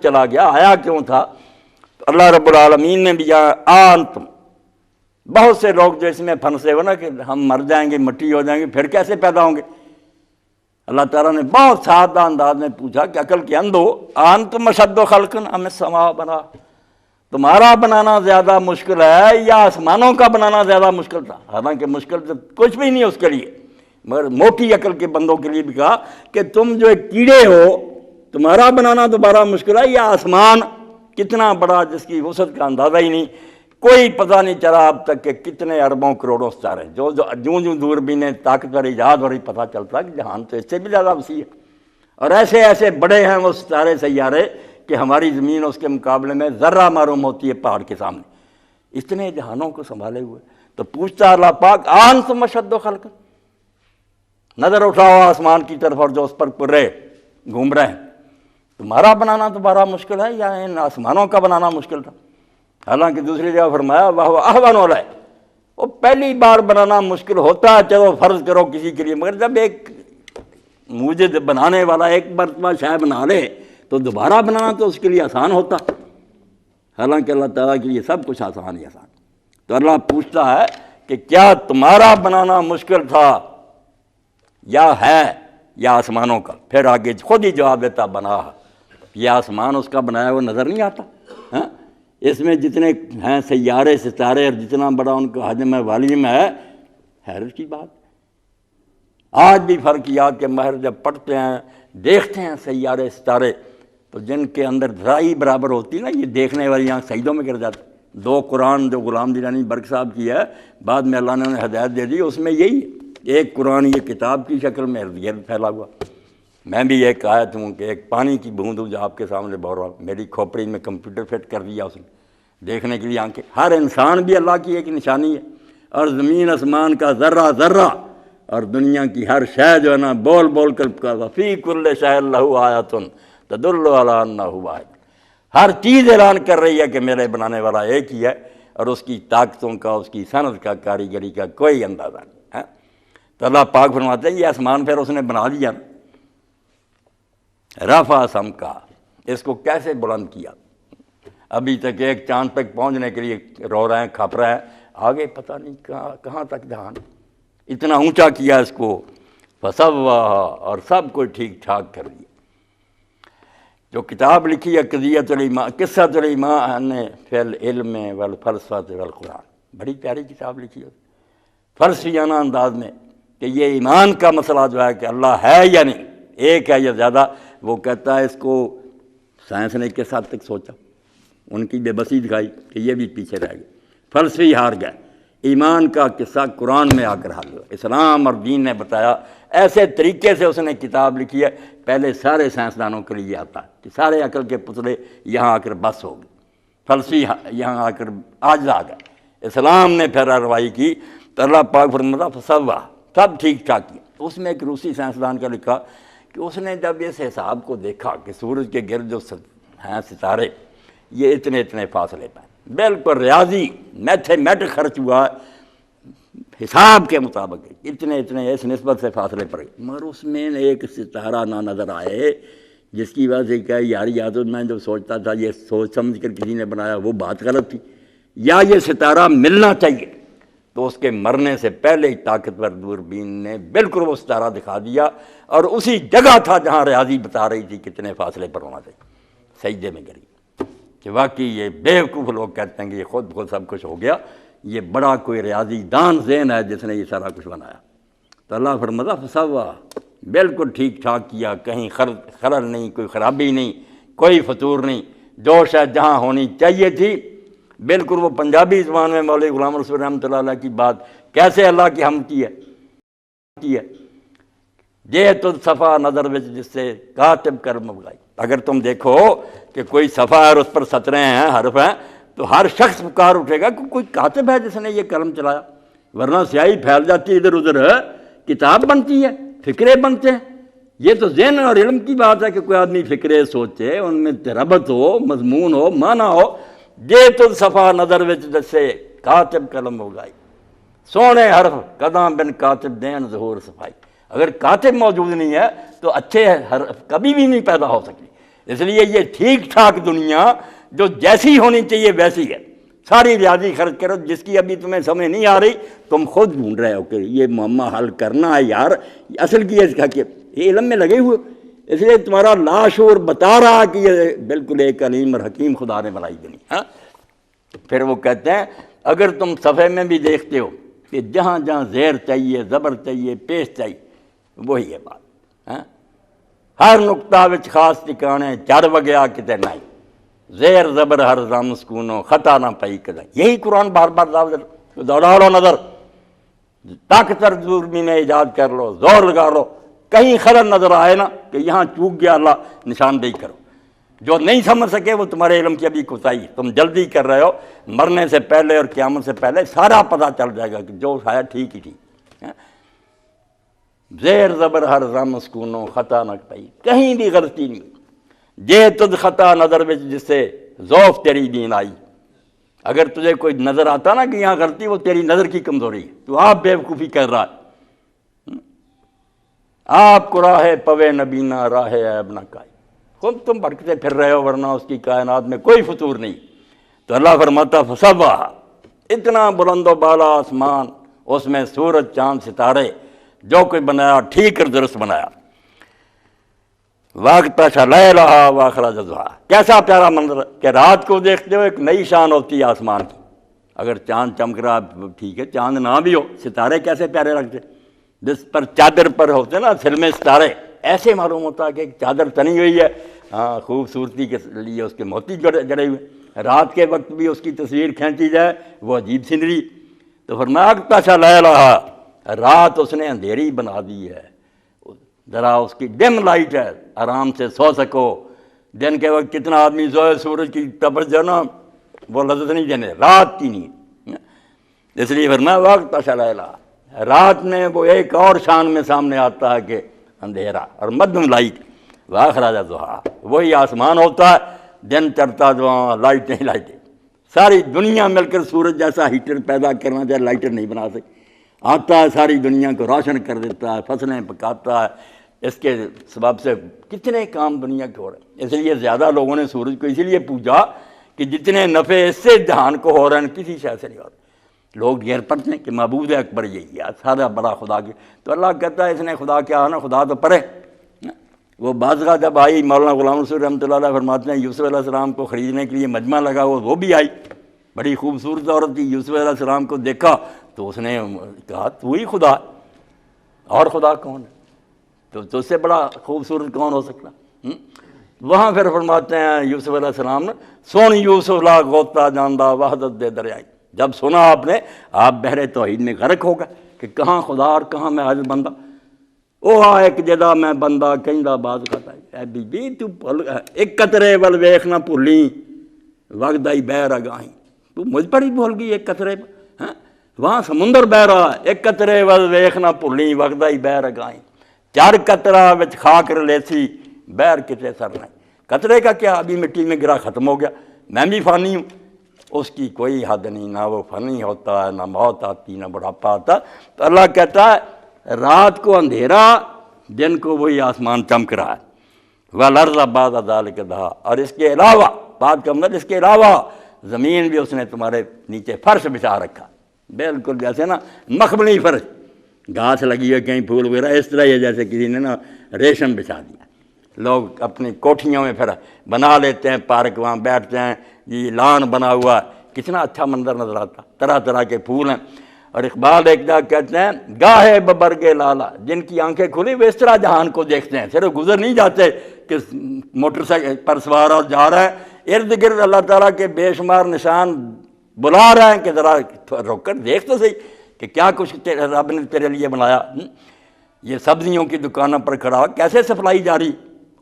چلا گیا، آیا کیوں تھا؟ تو اللہ رب العالمین نے بھی آنتم، بہت سے لوگ جو اس میں پھنسے ہو نا کہ ہم مر جائیں گے، مٹی ہو جائیں گے، پھر کیسے پیدا ہوں گے؟ اللہ تعالیٰ نے بہت سادہ انداز میں پوچھا کہ عقل کے اندھو، انتم اشد خلقا ام السماء بنا، تمہارا بنانا زیادہ مشکل ہے یا آسمانوں کا بنانا زیادہ مشکل تھا؟ حالانکہ مشکل تو کچھ بھی نہیں اس کے لیے، مگر موٹی عقل کے بندوں کے لیے بھی کہا کہ تم جو ایک کیڑے ہو، تمہارا بنانا دوبارہ مشکل ہے یا آسمان کتنا بڑا جس کی وسعت کا اندازہ ہی نہیں، کوئی پتہ نہیں چلا اب تک کہ کتنے اربوں کروڑوں ستارے، جو جوں دوربینیں طاقتور ایجاد ہو رہی پتہ چلتا کہ جہان تو اس سے بھی زیادہ وسیع ہے، اور ایسے ایسے بڑے ہیں وہ ستارے سیارے کہ ہماری زمین اس کے مقابلے میں ذرہ معلوم ہوتی ہے پہاڑ کے سامنے، اتنے جہانوں کو سنبھالے ہوئے۔ تو پوچھتا اللہ پاک انتم اشد خلقا، نظر اٹھاؤ آسمان کی طرف اور جو اس پر پرے گھوم رہے ہیں، تمہارا بنانا تو بڑا مشکل ہے یا ان آسمانوں کا بنانا مشکل تھا؟ حالانکہ دوسری جگہ فرمایا وَهُوَ أَهْوَنُ عَلَيْهِ، وہ پہلی بار بنانا مشکل ہوتا ہے، چلو فرض کرو کسی کے لیے، مگر جب ایک موجد بنانے والا ایک مرتبہ شے بنا لے تو دوبارہ بنانا تو اس کے لیے آسان ہوتا، حالانکہ اللہ تعالیٰ کے لیے سب کچھ آسان ہی آسان۔ تو اللہ پوچھتا ہے کہ کیا تمہارا بنانا مشکل تھا یا ہے یا آسمانوں کا؟ پھر آگے خود ہی جواب دیتا بنا، یہ آسمان اس کا بنایا وہ نظر نہیں آتا؟ ہاں، اس میں جتنے ہیں سیارے ستارے اور جتنا بڑا ان کا حجم ہے، والیوم ہے، حیرت کی بات۔ آج بھی فلکیات کے ماہر جب پڑھتے ہیں دیکھتے ہیں سیارے ستارے تو جن کے اندر ذرائی برابر ہوتی ہے نا، یہ دیکھنے والی آنکھ سجدوں میں گر جاتی۔ دو قرآن جو غلام دیلانی برق صاحب کی ہے، بعد میں اللہ نے انہیں ہدایت دے دی، اس میں یہی ہے، ایک قرآن یہ کتاب کی شکل میں ارد گرد پھیلا ہوا۔ میں بھی ایک آیت ہوں کہ ایک پانی کی بوند ہوں جو آپ کے سامنے بہہ رہا ہوں، میری کھوپڑی میں کمپیوٹر فٹ کر دیا اس نے دیکھنے کے لیے آنکھیں۔ ہر انسان بھی اللہ کی ایک نشانی ہے، اور زمین آسمان کا ذرہ ذرہ اور دنیا کی ہر شے جو ہے نا بول بول کر پکارا فی کل شیء لہ آیۃ تدل علی انہ واحد، ہر چیز اعلان کر رہی ہے کہ میرے بنانے والا ایک ہی ہے، اور اس کی طاقتوں کا، اس کی صنعت کا، کاریگری کا کوئی اندازہ نہیں ہے۔ تو اللہ پاک فرماتے ہیں یہ آسمان پھر اس نے بنا دیا، رفع سمکا، اس کو کیسے بلند کیا؟ ابھی تک ایک چاند تک پہنچنے کے لیے رو رہے ہیں، کھپ رہے ہیں، آگے پتہ نہیں کہاں تک جہان، اتنا اونچا کیا اس کو، فسواھا، اور سب کو ٹھیک ٹھاک کر دیا۔ جو کتاب لکھی ہے قضیۃ الایمان، قصۃ الایمان فی العلم والفلسفہ والقرآن، بڑی پیاری کتاب لکھی ہے فلسفیانہ انداز میں کہ یہ ایمان کا مسئلہ جو ہے کہ اللہ ہے یا نہیں، ایک ہے یا زیادہ، وہ کہتا ہے اس کو سائنس نے کس حد تک سوچا، ان کی بے بسی دکھائی کہ یہ بھی پیچھے رہ گئے، فلسفی ہار گئے۔ ایمان کا قصہ قرآن میں آ کر حل ہوا، اسلام اور دین نے بتایا، ایسے طریقے سے اس نے کتاب لکھی ہے، پہلے سارے سائنسدانوں کے لیے آتا ہے کہ سارے عقل کے پتلے یہاں آ کر بس ہو گئے، فلسفی یہاں آ کر عاجز آ گئے، اسلام نے پھر رہنمائی کی۔ تو اللہ پاک فرماتا فسوا، سب ٹھیک ٹھاک کیا۔ اس میں ایک روسی سائنسدان کا لکھا کہ اس نے جب اس حساب کو دیکھا کہ سورج کے گرد جو ہیں ستارے، یہ اتنے اتنے فاصلے پہ، بالکل ریاضی میتھمیٹک خرچ ہوا حساب کے مطابق، اتنے اتنے اس نسبت سے فاصلے پر، مگر اس میں ایک ستارہ نہ نظر آئے، جس کی وجہ سے کہ یار یا تو میں جو سوچتا تھا یہ سوچ سمجھ کر کسی نے بنایا وہ بات غلط تھی، یا یہ ستارہ ملنا چاہیے۔ تو اس کے مرنے سے پہلے ہی طاقتور دوربین نے بالکل وہ ستارہ دکھا دیا، اور اسی جگہ تھا جہاں ریاضی بتا رہی تھی کتنے فاصلے پر ہونا چاہیے، سجدے میں گری کہ واقعی یہ بیوقوف لوگ کہتے ہیں کہ یہ خود بخود سب کچھ ہو گیا، یہ بڑا کوئی ریاضی دان ذہن ہے جس نے یہ سارا کچھ بنایا۔ تو اللہ فرماتا فسوا، بالکل ٹھیک ٹھاک کیا، کہیں خلل نہیں، کوئی خرابی نہیں، کوئی فطور نہیں، جو شاید جہاں ہونی چاہیے تھی بالکل۔ وہ پنجابی زبان میں مولوی غلام رسول رحمۃ اللہ علیہ کی بات کیسے اللہ کی حمد کی ہے، یہ تو صفحہ نظر وچ جس سے کاتب کر مبغائی، اگر تم دیکھو کہ کوئی صفحہ ہے اور اس پر سطریں ہیں، حرف ہیں، تو ہر شخص پکار اٹھے گا کہ کوئی کاتب ہے جس نے یہ قلم چلایا، ورنہ سیاہی پھیل جاتی ہے ادھر ادھر، کتاب بنتی ہے، فکرے بنتے ہیں۔ یہ تو ذہن اور علم کی بات ہے کہ کوئی آدمی فکرے سوچے، ان میں ربط ہو، مضمون ہو، معنی ہو۔ یہ تو صفحہ نظر وچ جسے کاتب قلم اگائی، سونے حرف قدم بن کاتب دین ظہور صفائی۔ اگر کاتب موجود نہیں ہے تو اچھے حرف کبھی بھی نہیں پیدا ہو سکتے، اس لیے یہ ٹھیک ٹھاک دنیا جو جیسی ہونی چاہیے ویسی ہے، ساری ریاضی خرچ کرو، جس کی ابھی تمہیں سمجھ نہیں آ رہی تم خود ڈھونڈ رہے ہو کہ یہ معمہ حل کرنا ہے یار، اصل کی اس کا کہ یہ علم میں لگے ہوئے، اس لیے تمہارا لاشعور بتا رہا کہ یہ بالکل ایک علیم اور حکیم خدا نے بنائی دنیا۔ پھر وہ کہتے ہیں اگر تم صفحے میں بھی دیکھتے ہو کہ جہاں جہاں زیر چاہیے، زبر چاہیے، پیش چاہیے، وہی ہے بات، ہر نقطہ وچ خاص ٹھکانے چڑھ وگیا کتے نہیں، زیر زبر ہر زم سکونو خطا نہ پئی کدے، یہی قرآن بار بار دوڑا لو نظر، طاقتور دوربین ایجاد کر لو، زور لگا لو، کہیں خلل نظر آئے نا کہ یہاں چوک گیا اللہ نشاندہی کرو۔ جو نہیں سمجھ سکے وہ تمہارے علم کی ابھی کوتاہی، تم جلدی کر رہے ہو، مرنے سے پہلے اور قیامت سے پہلے سارا پتہ چل جائے گا کہ جو ہے ٹھیک ہی ٹھیک۔ زیر زبر ہر زم سکونو خطا نہ پئی، کہیں بھی غلطی نہیں، جے تجھ خطا نظر وچ جس سے ذوف تیری دین آئی، اگر تجھے کوئی نظر آتا نا کہ یہاں غلطی، وہ تیری نظر کی کمزوری ہے، تو آپ بیوقوفی کر رہا ہے۔ آپ کو راہ پوے نبینا راہ عیب نہ کائی، خود تم بھٹکتے پھر رہے ہو، ورنہ اس کی کائنات میں کوئی فطور نہیں۔ تو اللہ فرماتا فسواہا، اتنا بلند و بالا آسمان، اس میں سورج چاند ستارے، جو کوئی بنایا ٹھیک اور درست بنایا۔ واغطش لیلہا واخرج ضحاہا، کیسا پیارا منظر کہ رات کو دیکھتے ہو ایک نئی شان ہوتی ہے آسمان کی، اگر چاند چمک رہا ٹھیک ہے، چاند نہ بھی ہو، ستارے کیسے پیارے لگتے، جس پر چادر پر ہوتے نا سلمے ستارے، ایسے معلوم ہوتا ہے کہ ایک چادر تنی ہوئی ہے، خوبصورتی کے لیے اس کے موتی جڑے ہوئے، رات کے وقت بھی اس کی تصویر کھینچی جائے وہ عجیب سینری۔ تو فرمایا واغطش لیلہا، رات اس نے اندھیری بنا دی ہے، ذرا اس کی ڈم لائٹ ہے، آرام سے سو سکو۔ دن کے وقت کتنا آدمی زوئے سورج کی تپش جو نا وہ لذت نہیں دینے، رات کی نہیں، اس لیے فرمایا واغطش لیلہا، رات میں وہ ایک اور شان میں سامنے آتا ہے کہ اندھیرا اور مدھم لائٹ، واخرج ضحاہا، وہی آسمان ہوتا ہے، دن چڑھتا جو لائٹیں لائٹیں، ساری دنیا مل کر سورج جیسا ہیٹر پیدا کرنا چاہے لائٹر نہیں بنا سکتی، آتا ہے ساری دنیا کو روشن کر دیتا ہے، فصلیں پکاتا ہے، اس کے سبب سے کتنے کام دنیا کے ہو رہے ہیں۔ اس لیے زیادہ لوگوں نے سورج کو اسی لیے پوجا کہ جتنے نفع اس سے جہان کو ہو رہے ہیں کسی شے سے نہیں ہو رہے۔ لوگ ڈیر پڑتے ہیں کہ معبود اکبر یہی ہے، سارا بڑا خدا کی، تو اللہ کہتا ہے اس نے خدا کیا نا، خدا تو پرے۔ وہ بازگاہ جب آئی، مولانا غلام رسول رحمۃ اللہ علیہ فرماتے ہیں یوسف علیہ السلام کو خریدنے کے لیے مجمع لگا ہوا، وہ بھی آئی، بڑی خوبصورت عورت تھی، یوسف علیہ السلام کو دیکھا تو اس نے کہا تو ہی خدا ہے، اور خدا کون ہے، تو اس سے بڑا خوبصورت کون ہو سکتا۔ وہاں پھر فرماتے ہیں یوسف علیہ السلام نے سن یوسف لا غوطہ جاندہ وحدت دے دریائی، جب سنا آپ نے، آپ بحر توحید میں غرق ہو گئے کہ کہاں خدا اور کہاں میں عاجز بندہ۔ او ایک جدا میں بندہ کہندا باز خطا، اے بی بی تو ایک قطرے ول ویکھ نہ بھلی وقت آئی بہ رگاہیں، تو مجھ پر ہی بھول گئی ایک قطرے پر، وہاں سمندر بہ رہا، ایک قطرے ول ویکھ نہ بھلی وقت آئی بہ رگاہیں، چار قطرہ وچ خاک رلیسی بہر کتے سر نہیں۔ قطرے کا کیا، ابھی مٹی میں گرا ختم ہو گیا، میں بھی فانی ہوں، اس کی کوئی حد نہیں، نہ وہ فانی ہوتا ہے، نہ موت آتی، نہ بڑھاپا آتا۔ تو اللہ کہتا ہے رات کو اندھیرا، دن کو وہی آسمان چمک رہا ہے، وَالْأَرْضَ بَعْدَ ذَلِكَ دَحَاهَا، اور اس کے علاوہ بات کا مطلب اس کے علاوہ زمین بھی اس نے تمہارے نیچے فرش بچھا رکھا، بالکل جیسے نا مخملی فرش، گھاس لگی ہے کہیں پھول وغیرہ، اس طرح یہ جیسے کسی نے نا ریشم بچھا دیا۔ لوگ اپنی کوٹھیوں میں پھر بنا لیتے ہیں پارک، وہاں بیٹھتے ہیں، یہ لان بنا ہوا ہے، کتنا اچھا منظر نظر آتا، طرح طرح کے پھول ہیں۔ اور اقبال ایک جگہ کہتے ہیں گاہے ببرگے لالا، جن کی آنکھیں کھلی وہ اس طرح جہان کو دیکھتے ہیں، صرف گزر نہیں جاتے کہ موٹر سائیکل پر سوار اور جا رہے ہیں، ارد گرد اللہ تعالیٰ کے بے شمار نشان بلا رہے ہیں کہ ذرا رک کر دیکھ تو صحیح کہ کیا کچھ رب نے تیرے لیے بنایا۔ یہ سبزیوں کی دکانوں پر کھڑا ہو، کیسے سپلائی جاری،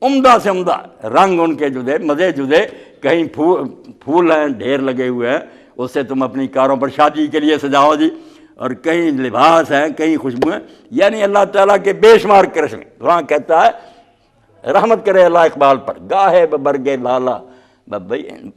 عمدہ سے عمدہ رنگ ان کے جدے، مزے جدے، کہیں پھول ہیں ڈھیر لگے ہوئے ہیں، اس سے تم اپنی کاروں پر شادی کے لیے سجاؤ جی، اور کہیں لباس ہیں، کہیں خوشبو ہیں، یعنی اللہ تعالیٰ کے بے شمار کرشمے۔ وہاں کہتا ہے رحمت کرے اللہ اقبال پر، گاہے ببرگے لالا،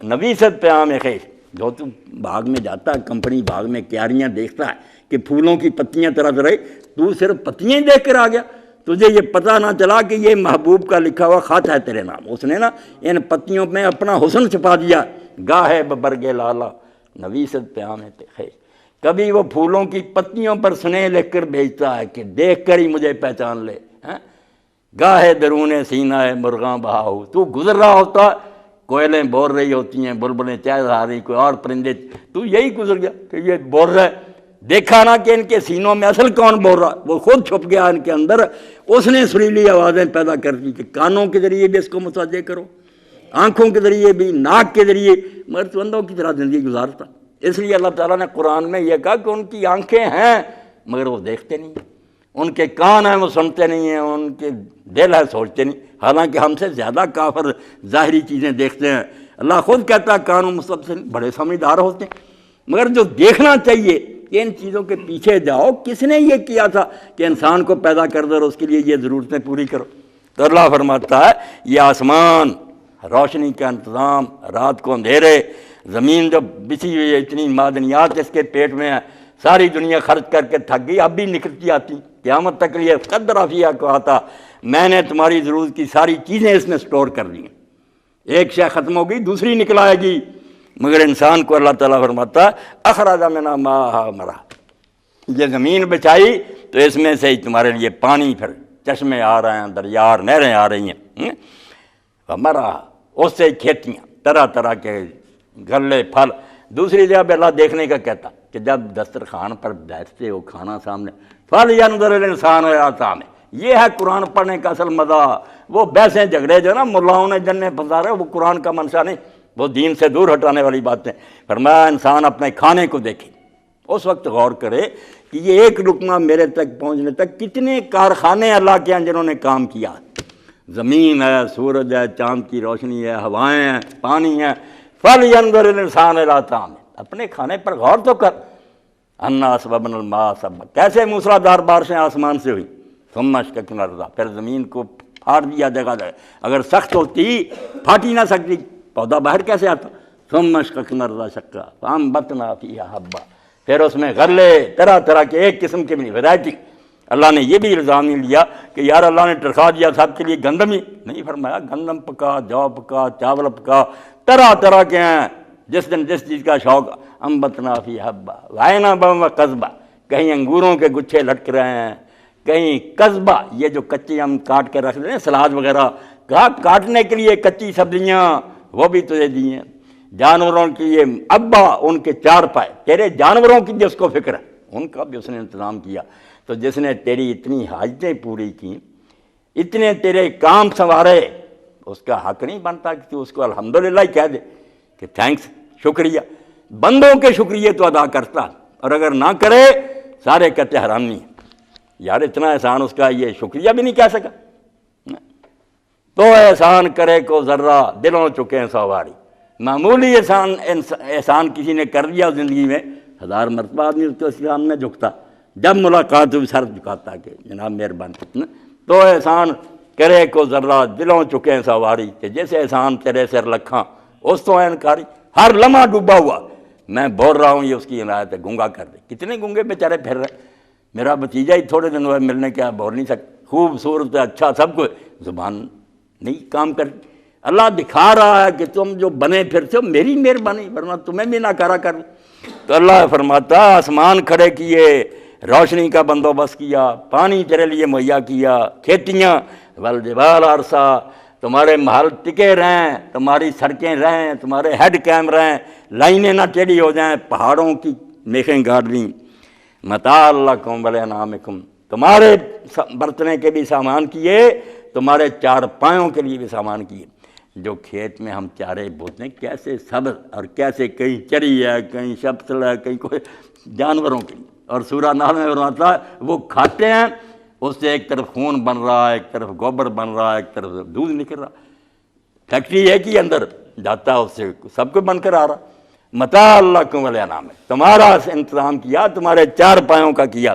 نویست پیام خیش، جو تم باغ میں جاتا ہے، کمپنی باغ میں کیاریاں دیکھتا ہے کہ پھولوں کی پتیاں طرح طرح، تو صرف پتیاں ہی دیکھ کر آ گیا، تجھے یہ پتہ نہ چلا کہ یہ محبوب کا لکھا ہوا خط ہے تیرے نام۔ اس نے نا ان پتیوں میں اپنا حسن چھپا دیا، گاہے برگ لالا نویست پیام خیش، کبھی وہ پھولوں کی پتیوں پر سنے لکھ کر بھیجتا ہے کہ دیکھ کر ہی مجھے پہچان لے، گاہے درون سینہ ہے مرغاں بہاؤ، تو گزر رہا ہوتا، کوئلیں بول رہی ہوتی ہیں، بلبلیں چہچہا رہی، کوئی اور پرندے، تو یہی گزر گیا کہ یہ بول رہا ہے، دیکھا نا کہ ان کے سینوں میں اصل کون بول رہا، وہ خود چھپ گیا ان کے اندر، اس نے سریلی آوازیں پیدا کر دی کہ کانوں کے ذریعے بھی اس کو متوجہ کرو، آنکھوں کے ذریعے بھی، ناک کے ذریعے، مگر تو اندھوں کی طرح زندگی گزارتا۔ اس لیے اللہ تعالیٰ نے قرآن میں یہ کہا کہ ان کی آنکھیں ہیں مگر وہ دیکھتے نہیں ہیں، ان کے کان ہیں وہ سنتے نہیں ہیں، ان کے دل ہے سوچتے نہیں، حالانکہ ہم سے زیادہ کافر ظاہری چیزیں دیکھتے ہیں۔ اللہ خود کہتا ہے کانوں مستبصرین، بڑے سمجھدار ہوتے ہیں، مگر جو دیکھنا چاہیے کہ ان چیزوں کے پیچھے جاؤ، کس نے یہ کیا تھا کہ انسان کو پیدا کر دو اور اس کے لیے یہ ضرورتیں پوری کرو۔ تو اللہ فرماتا ہے یہ آسمان روشنی کا انتظام، رات کو اندھیرے، زمین جو بچھی ہوئی ہے، اتنی معدنیات اس کے پیٹ میں ہے، ساری دنیا خرچ کر کے تھک گئی، اب بھی نکلتی آتی، قیامت تک لیے قدر فیہا کو آتا، میں نے تمہاری ضرورت کی ساری چیزیں اس میں سٹور کر لی ہیں، ایک شے ختم ہو گئی دوسری نکل آئے گی، مگر انسان کو اللہ تعالیٰ فرماتا ہے اخرج منہا ماءھا مرا، یہ زمین بچائی تو اس میں سے ہی تمہارے لیے پانی، پھر چشمے آ رہے ہیں، دریا نہریں آ رہی ہیں، مرا، اس سے کھیتیاں، طرح طرح کے غلے پھل۔ دوسری جگہ پہ اللہ دیکھنے کا کہتا کہ جب دسترخوان پر بیٹھتے ہو کھانا سامنے، فَلْيَنْظُرِ الْإِنسَانُ إِلَىٰ طَعَامِهِ، یہ ہے قرآن پڑھنے کا اصل مزہ۔ وہ بحثیں جھگڑے جو نا ملاؤں نے جننے پھنسا رہے، وہ قرآن کا منشا نہیں، وہ دین سے دور ہٹانے والی باتیں۔ فرمایا انسان اپنے کھانے کو دیکھے، اس وقت غور کرے کہ یہ ایک لقمہ میرے تک پہنچنے تک کتنے کارخانے اللہ کے ہیں جنہوں نے کام کیا، زمین ہے، سورج ہے، چاند کی روشنی ہے، ہوائیں ہیں، پانی ہے۔ فَلْيَنْظُرِ الْإِنسَانُ إِلَىٰ طَعَامِهِ، اپنے کھانے پر غور تو کر۔ اَنَّا أَصْبَبْنَا الْمَاءَ صَبًّا، کیسے موسلادھار بارشیں آسمان سے ہوئی، ثُمَّ شَقَقْنَا الْأَرْضَ، پھر زمین کو پھاڑ دیا جگہ جگہ، اگر سخت ہوتی پھاٹ ہی نہ سکتی، پودا باہر کیسے آتا۔ ثُمَّ شَقَقْنَا الْأَرْضَ شَقًّا فَأَنبَتْنَا فِيهَا حَبًّا، پھر اس میں غلے طرح طرح کے، ایک قسم کے بھی نہیں، ویرائٹی۔ اللہ نے یہ بھی الزام نہیں لیا کہ یار اللہ نے ٹرکھا دیا سب کے لیے گندم ہی نہیں، فرمایا گندم پکا، جو پکا، چاول پکا، طرح طرح کے ہیں، جس دن جس چیز کا شوق۔ انبتنا فی حبا وعنبا وقضبا، کہیں انگوروں کے گچھے لٹک رہے ہیں، کہیں قضبا، یہ جو کچی ہم کاٹ کے رکھ دیں سلاد وغیرہ، کہا کاٹنے کے لیے کچی سبزیاں وہ بھی تجھے دی ہیں۔ جانوروں کے لیے ابا، ان کے چار پائے، تیرے جانوروں کی جس کو فکر ہے ان کا بھی اس نے انتظام کیا۔ تو جس نے تیری اتنی حاجتیں پوری کی، اتنے تیرے کام سنوارے، اس کا حق نہیں بنتا کہ تو اس کو الحمدللہ ہی کہہ دے کہ تھینکس، شکریہ۔ بندوں کے شکریہ تو ادا کرتا، اور اگر نہ کرے سارے کہتے حرامی ہیں، یار اتنا احسان اس کا یہ شکریہ بھی نہیں کہہ سکا۔ تو احسان کرے کو ذرہ دلوں چکے سواری، معمولی احسان کسی نے کر دیا زندگی میں، 1000 مرتبہ آدمی اس کے سامنے جھکتا، جب ملاقات ہوئی سر جھکاتا کہ جناب مہربانی۔ تو احسان کرے کو ذرہ دلوں چکے سواری، کہ جیسے احسان تیرے سر لکھاں اس تو انکاری، ہر لمحہ ڈوبا ہوا میں بول رہا ہوں یہ اس کی عنایت ہے، گنگا کر دے۔ کتنے گنگے بیچارے پھر رہے، میرا بھتیجا ہی تھوڑے دن ہوئے ملنے کے، بول نہیں سکتے، خوبصورت اچھا سب کو، زبان نہیں کام کرتی۔ اللہ دکھا رہا ہے کہ تم جو بنے پھرتے ہو میری مہربانی، ورنہ تمہیں بھی ناکارہ کر دوں۔ تو اللہ فرماتا آسمان کھڑے کیے، روشنی کا بندوبست کیا، پانی تیرے لیے مہیا کیا، کھیتیاں، والجبال ارسا، تمہارے محل ٹکے رہیں، تمہاری سڑکیں رہیں، تمہارے ہیڈ کیم رہیں، لائنیں نہ ٹیڑھی ہو جائیں، پہاڑوں کی میخیں گاڑ لیں، متاع لکم ولانعامکم، تمہارے برتنے کے بھی سامان کیے، تمہارے چار پایوں کے لیے بھی سامان کیے۔ جو کھیت میں ہم چارے بوتے ہیں کیسے سبز، اور کیسے کہیں چری ہے، کہیں شپسل ہے، کہیں کوئی جانوروں کی، اور سورہ نحل میں فرماتا ہے وہ کھاتے ہیں، اس سے ایک طرف خون بن رہا ہے، ایک طرف گوبر بن رہا ہے، ایک طرف دودھ نکل رہا، فیکٹری ہے کہ اندر جاتا ہے اس سے سب کو بن کر آ رہا۔ متاع لکم ولانعامکم، تمہارا انتظام کیا، تمہارے چار پایوں کا کیا۔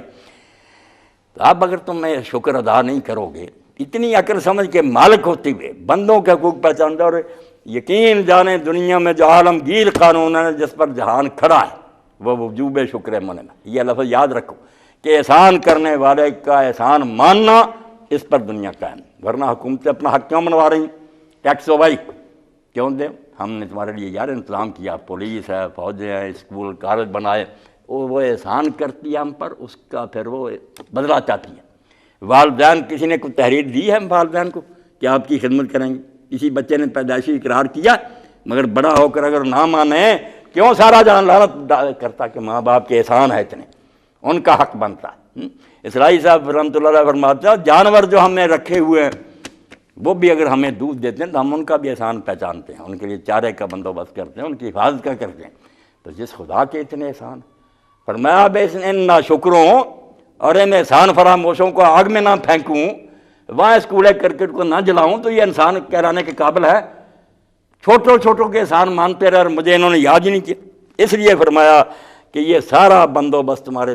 تو اب اگر تم میں شکر ادا نہیں کرو گے، اتنی عقل سمجھ کے مالک ہوتے ہوئے بندوں کے حقوق پہچانتے، اور یقین جانے دنیا میں جو عالمگیر قانون ہے جس پر جہان کھڑا ہے وہ وجوب شکر منع، یہ لفظ یاد رکھو کہ احسان کرنے والے کا احسان ماننا اس پر دنیا قائم، ورنہ حکومتیں اپنا حق کیوں منوا رہی ہیں؟ ٹیکس ہو بھائی کیوں دیں، ہم نے تمہارے لیے یار انتظام کیا، پولیس ہے، فوجیں ہیں، اسکول کالج بنائے، وہ احسان کرتی ہے ہم پر، اس کا پھر وہ بدلہ چاہتی ہے۔ والدین، کسی نے کوئی تحریر دی ہے والدین کو کہ آپ کی خدمت کریں گے؟ کسی بچے نے پیدائشی اقرار کیا؟ مگر بڑا ہو کر اگر نہ مانے، کیوں سارا جان لعنت کرتا کہ ماں باپ کے احسان ہے اتنے، ان کا حق بنتا ہے۔ اسرائیل صاحب رحمۃ اللہ علیہ فرماتے ہیں جانور جو ہم نے رکھے ہوئے ہیں وہ بھی اگر ہمیں دودھ دیتے ہیں تو ہم ان کا بھی احسان پہچانتے ہیں، ان کے لیے چارے کا بندوبست کرتے ہیں، ان کی حفاظت کا کرتے ہیں۔ تو جس خدا کے اتنے احسان، فرمایا اب ان ناشکروں اور ان احسان فراموشوں کو آگ میں نہ پھینکوں، وہاں اس کوڑے کرکٹ کو نہ جلاؤں تو یہ انسان کہلانے کے قابل ہے؟ چھوٹوں کے احسان مانتے رہے اور مجھے انہوں نے یاد ہی نہیں کیا۔ اس لیے فرمایا کہ یہ سارا بندوبست تمہارے